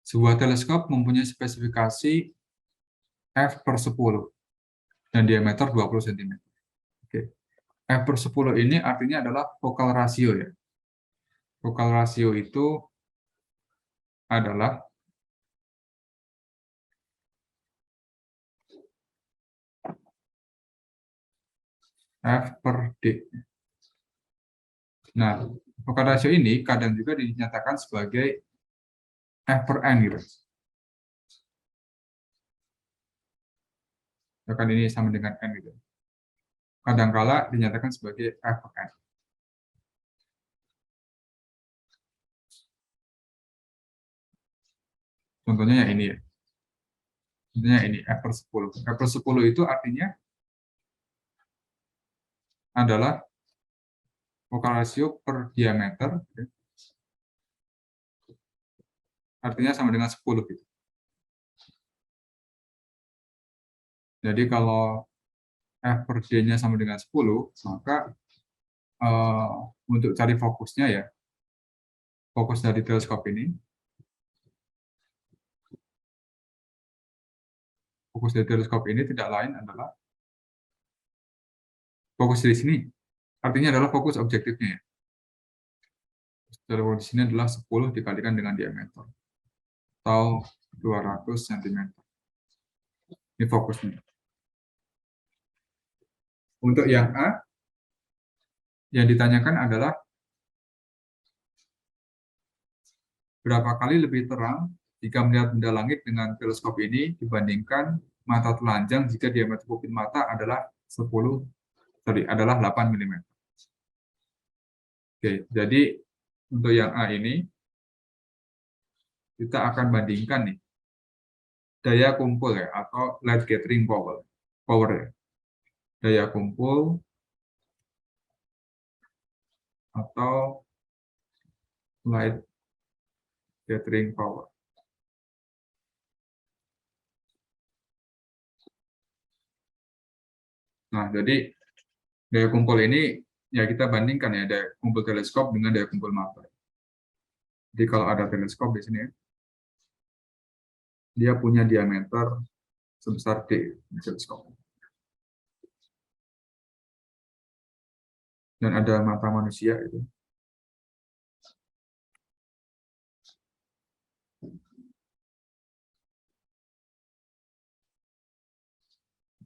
Sebuah teleskop mempunyai spesifikasi f/10 dan diameter 20 cm. Oke. f/10 ini artinya adalah focal ratio ya. Focal ratio itu adalah f/d. Nah, focal ratio ini kadang juga dinyatakan sebagai f/n gitu. Bahkan ini sama dengan n gitu. Kadangkala dinyatakan sebagai f/n. Contohnya yang ini ya. Contohnya ini f/10. f/10 itu artinya adalah focal ratio per diameter, artinya sama dengan 10 gitu. Jadi kalau f/d-nya sama dengan 10, maka untuk cari fokusnya ya, fokus dari teleskop ini, tidak lain adalah fokus di sini, artinya adalah fokus objektifnya ya. Di sini adalah 10 dikalikan dengan diameter, atau 200 cm. Ini fokusnya. Untuk yang A, yang ditanyakan adalah berapa kali lebih terang jika melihat benda langit dengan teleskop ini dibandingkan mata telanjang jika diameter pupil mata adalah 8 mm. Oke, jadi untuk yang A ini kita akan bandingkan nih daya kumpul ya, atau light gathering power ya. Daya kumpul atau light gathering power. Nah, jadi daya kumpul ini ya kita bandingkan ya, daya kumpul teleskop dengan daya kumpul mata. Jadi kalau ada teleskop di sini, dia punya diameter sebesar D di teleskop. Dan ada mata manusia itu.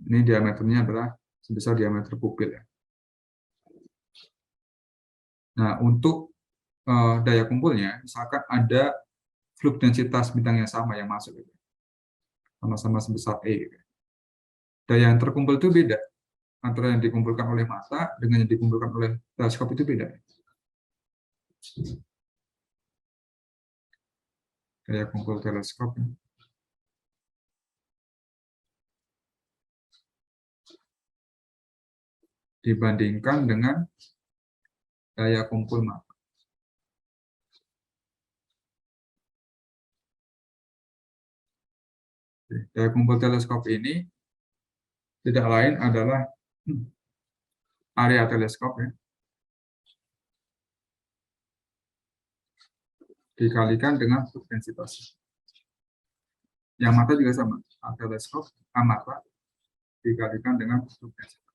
Ini diameternya adalah sebesar diameter pupil ya. Nah, untuk daya kumpulnya, misalkan ada flux densitas bintang yang sama yang masuk, gitu. Sama-sama sebesar E. Gitu. Daya yang terkumpul itu beda. Antara yang dikumpulkan oleh mata dengan yang dikumpulkan oleh teleskop itu beda. Daya kumpul teleskop. Dibandingkan dengan daya kumpul mata. Daya kumpul teleskop ini tidak lain adalah area teleskop ya, dikalikan dengan flux densitas. Yang mata juga sama, teleskop mata dikalikan dengan flux densitas.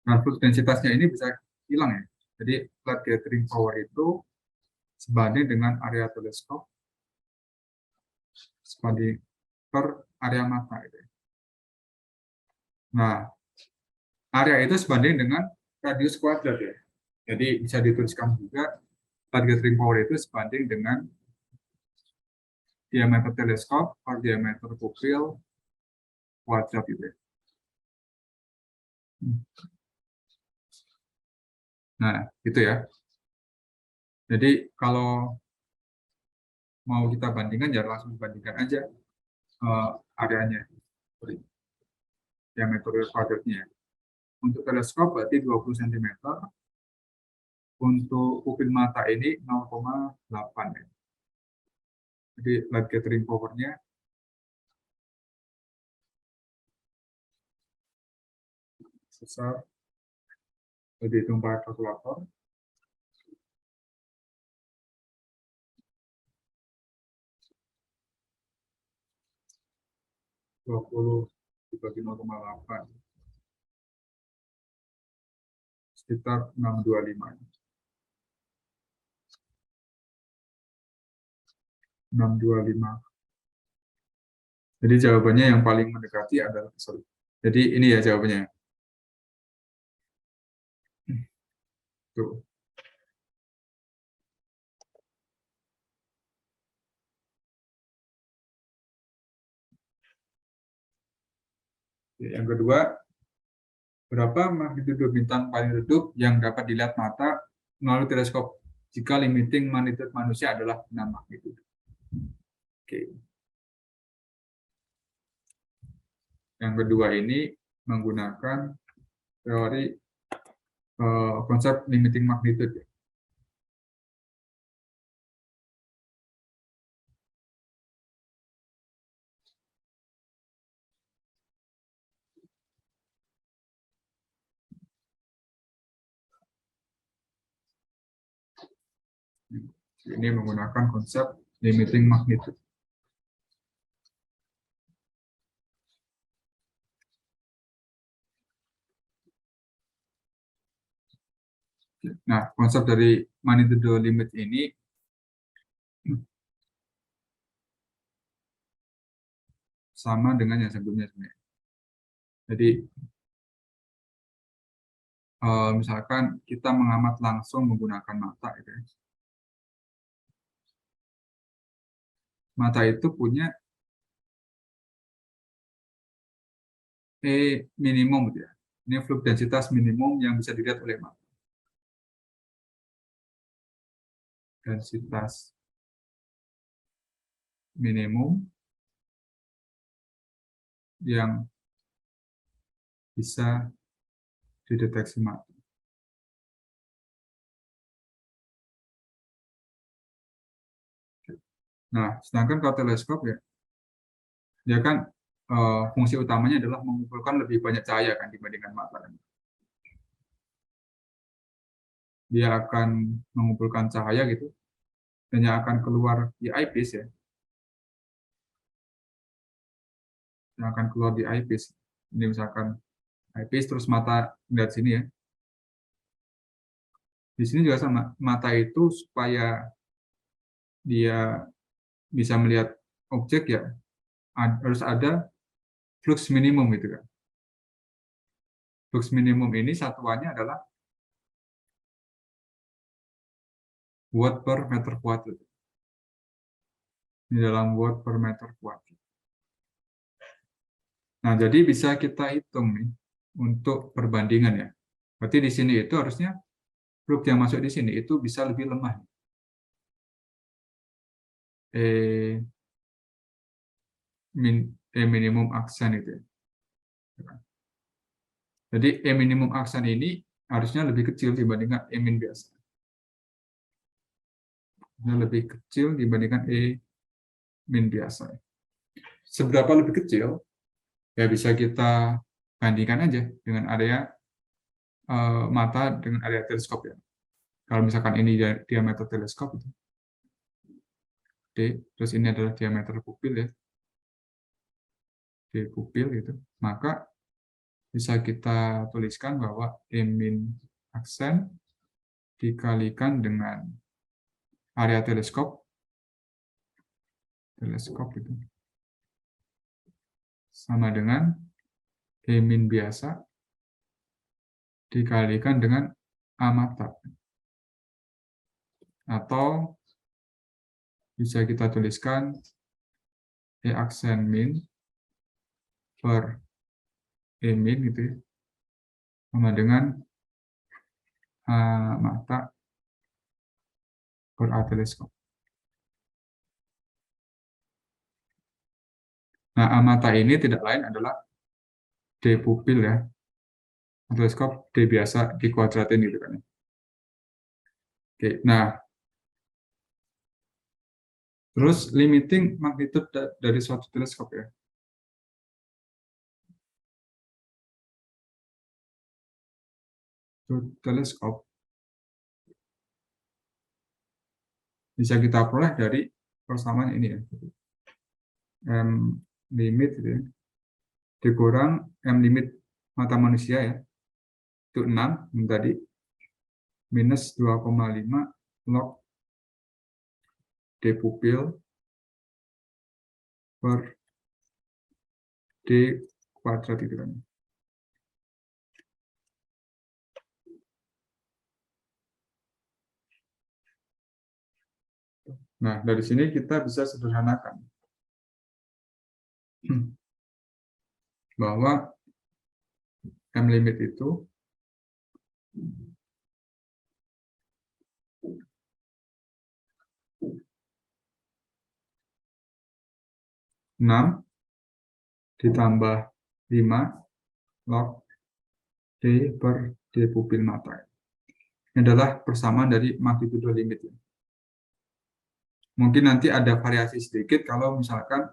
Nah, flux densitasnya ini bisa hilang ya. Jadi light gathering power itu sebanding dengan area teleskop sebanding per area mata gitu. Nah, area itu sebanding dengan radius kuadrat ya. Jadi bisa dituliskan juga light gathering power itu sebanding dengan diameter teleskop per diameter pupil kuadrat gitu ya. Nah, itu ya. Jadi kalau mau kita bandingkan ya langsung bandingkan aja areanya, diameter kuadratnya. Untuk teleskop berarti 20 cm. Untuk pupil mata ini 0,8 ya. Jadi light gathering power-nya besar, dihitung pakai kalkulator. 20 dibagi 0,8 sekitar 625. 625. Jadi jawabannya yang paling mendekati adalah sorry. Jadi ini ya jawabannya. Tuh. Yang kedua, berapa magnitudo bintang paling redup yang dapat dilihat mata melalui teleskop jika limiting magnitude manusia adalah 6 magnitudo. Oke. Yang kedua ini menggunakan teori konsep limiting magnitude. Ini menggunakan konsep limiting magnitude. Nah, konsep dari magnitudo limit ini sama dengan yang sebelumnya sebenarnya. Jadi misalkan kita mengamat langsung menggunakan mata, gitu ya. Mata itu punya E minimum, gitu ya. Ini flux densitas minimum yang bisa dilihat oleh mata. Densitas minimum yang bisa dideteksi mata. Nah, sedangkan kalau teleskop ya, dia kan fungsi utamanya adalah mengumpulkan lebih banyak cahaya kan dibandingkan mata. Dia akan mengumpulkan cahaya gitu, dan yang akan keluar di eyepiece ya, yang akan keluar di eyepiece. Ini misalkan eyepiece terus mata lihat sini ya. Di sini juga sama, mata itu supaya dia bisa melihat objek ya harus ada flux minimum gitu kan. Flux minimum ini satuannya adalah watt per meter kuadrat. Di dalam watt per meter kuadrat. Nah, jadi bisa kita hitung nih untuk perbandingan ya. Berarti di sini itu harusnya flux yang masuk di sini itu bisa lebih lemah. Minimum aksen itu ya. Jadi E minimum aksen ini harusnya lebih kecil dibandingkan E min biasa. Lebih kecil dibandingkan E min biasa. Seberapa lebih kecil? Ya bisa kita bandingkan aja dengan area mata dengan area teleskop ya. Kalau misalkan ini diameter teleskop itu D, terus ini adalah diameter pupil ya. D pupil gitu. Maka bisa kita tuliskan bahwa E min aksen dikalikan dengan area teleskop itu sama dengan E min biasa dikalikan dengan A mata. Atau bisa kita tuliskan E aksen min per E min gitu ya, sama dengan A mata per A teleskop. Nah, A mata ini tidak lain adalah D pupil ya. Teleskop D biasa dikuadratin gitu kan. Oke, nah terus limiting magnitude dari suatu teleskop ya. Teleskop bisa kita peroleh dari persamaan ini ya. Limit gitu ya. dikurang M limit mata manusia ya, itu 6 tadi, minus 2,5 log D pupil per D kuadrat itu kan. Nah, dari sini kita bisa sederhanakan bahwa M limit itu enam ditambah 5 log D per D pupil mata. Ini adalah persamaan dari magnitudo limit. Mungkin nanti ada variasi sedikit kalau misalkan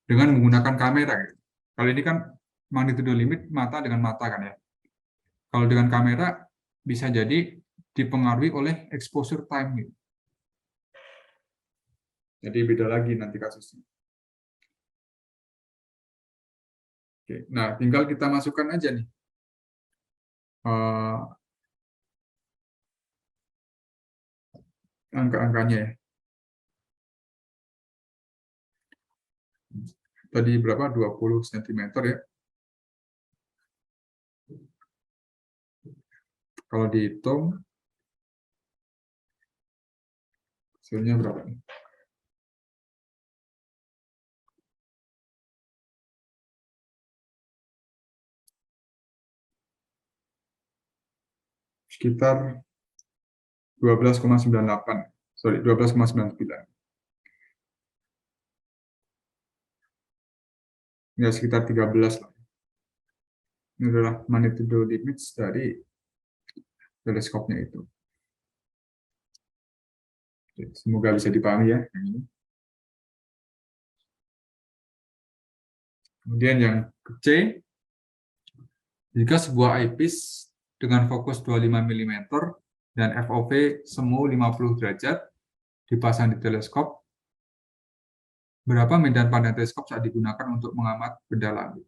dengan menggunakan kamera. Gitu. Kalau ini kan magnitudo limit mata dengan mata kan ya. Kalau dengan kamera bisa jadi dipengaruhi oleh exposure time. Gitu. Jadi beda lagi nanti kasusnya. Oke, nah tinggal kita masukkan aja nih angka-angkanya ya. Tadi berapa? 20 cm ya. Kalau dihitung hasilnya berapa nih? Sekitar 12,98. Sorry, 12,99. Ya sekitar 13 lah. Ini adalah magnitudo limit dari teleskopnya itu. Semoga bisa dipahami ya. Kemudian yang C, jika sebuah eyepiece dengan fokus 25 mm dan FOV semu 50 derajat dipasang di teleskop, berapa medan pandang teleskop saat digunakan untuk mengamati benda langit?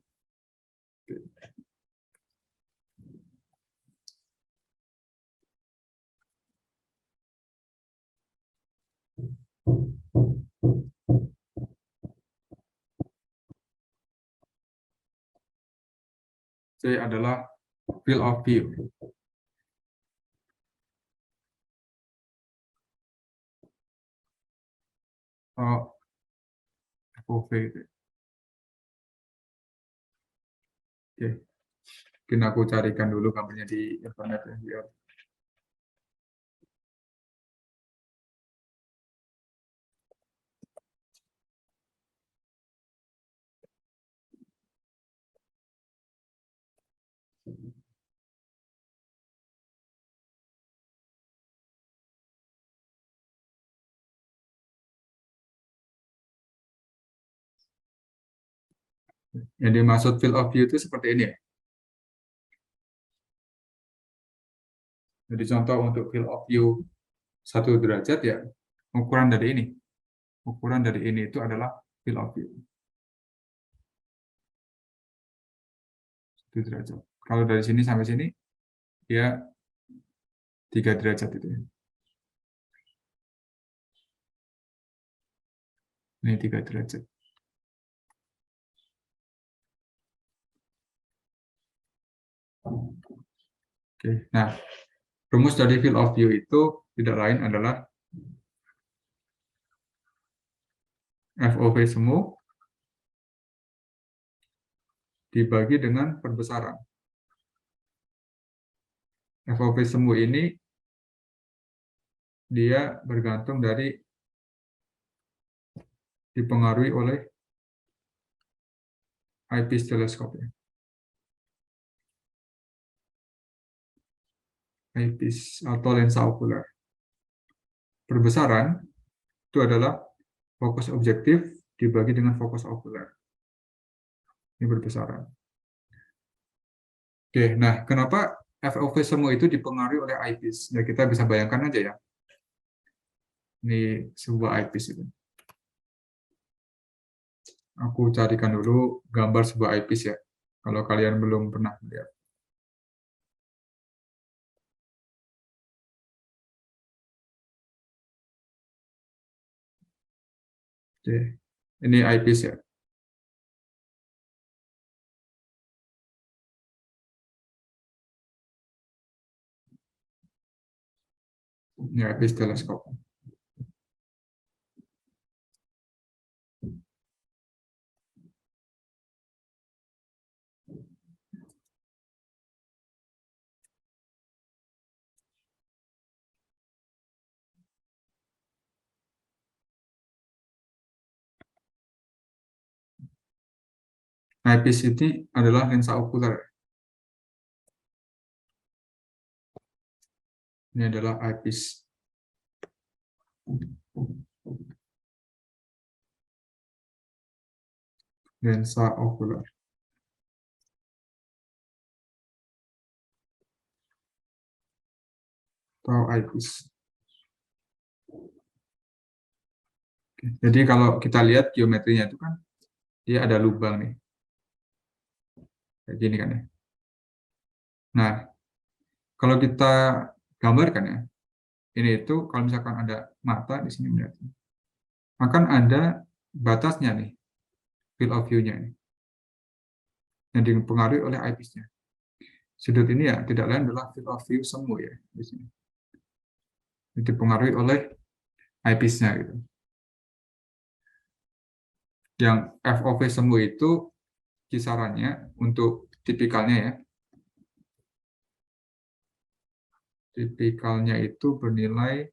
C adalah field of view. Oh, FOV itu. Oke. Mungkin aku carikan dulu gambarnya di internet ya, biar yang dimaksud field of view itu seperti ini ya. Jadi contoh untuk field of view 1 derajat ya, ukuran dari ini. Ukuran dari ini itu adalah field of view. 1 derajat. Kalau dari sini sampai sini, dia 3 derajat itu ya. Ini 3 derajat. Oke, nah rumus dari field of view itu tidak lain adalah FOV semu dibagi dengan perbesaran. FOV semu ini dia bergantung dari dipengaruhi oleh eyepiece teleskop ya. Eyepiece atau lensa okuler. Perbesaran itu adalah fokus objektif dibagi dengan fokus okuler. Ini perbesaran. Oke, nah kenapa FOV semu itu dipengaruhi oleh eyepiece? Ya kita bisa bayangkan aja ya. Ini sebuah eyepiece itu. Aku carikan dulu gambar sebuah eyepiece ya, kalau kalian belum pernah lihat. Oke, ini eyepiece ya. Ini eyepiece teleskop. Eyepiece ini adalah lensa okuler. Ini adalah eyepiece. Lensa okuler. Atau eyepiece. Jadi kalau kita lihat geometrinya itu kan, dia ada lubang nih. Kayak gini kan ya. Nah, kalau kita gambarkan ya, ini itu kalau misalkan ada mata di sini berarti akan ada batasnya nih, field of view-nya ini, yang dipengaruhi oleh eyepiece-nya. Sudut ini ya tidak lain adalah field of view semu ya di sini. Itu dipengaruhi oleh eyepiece-nya gitu. Yang FOV semu itu kisarannya untuk tipikalnya ya. Tipikalnya itu bernilai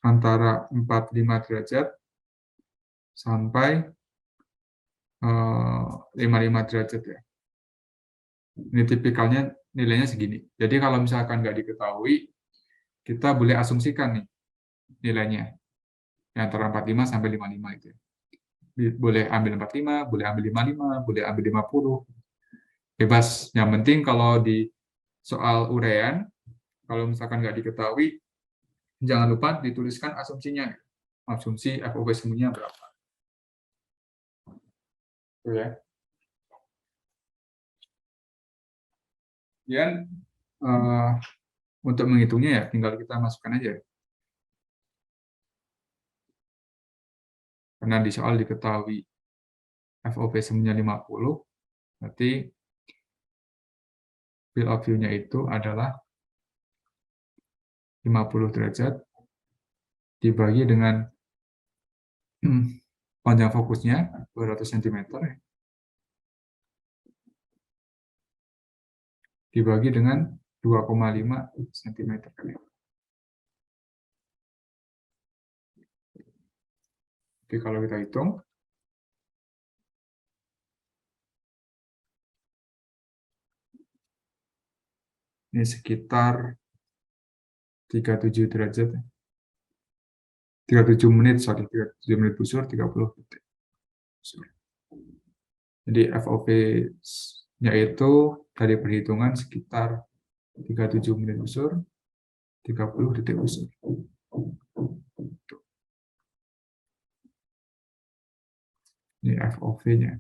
antara 45 derajat sampai 55 derajat ya. Ini tipikalnya nilainya segini. Jadi kalau misalkan nggak diketahui, kita boleh asumsikan nih nilainya. Yang antara 45 sampai 55 itu. Boleh ambil 45, boleh ambil 55, boleh ambil 50. Bebas. Yang penting kalau di soal uraian, kalau misalkan nggak diketahui, jangan lupa dituliskan asumsinya. Asumsi FOV semuanya berapa. Itu ya. Kemudian untuk menghitungnya ya tinggal kita masukkan aja. Karena di soal diketahui FOV semuanya 50, berarti field of view-nya itu adalah 50 derajat dibagi dengan panjang fokusnya 200 cm dibagi dengan 2,5 cm kali. Oke, kalau kita hitung, ini sekitar 37 derajat. 37 menit, sorry, 37 menit busur, 30 detik. Jadi FOV-nya itu dari perhitungan sekitar 37 menit busur, 30 detik busur. Ini FOV-nya.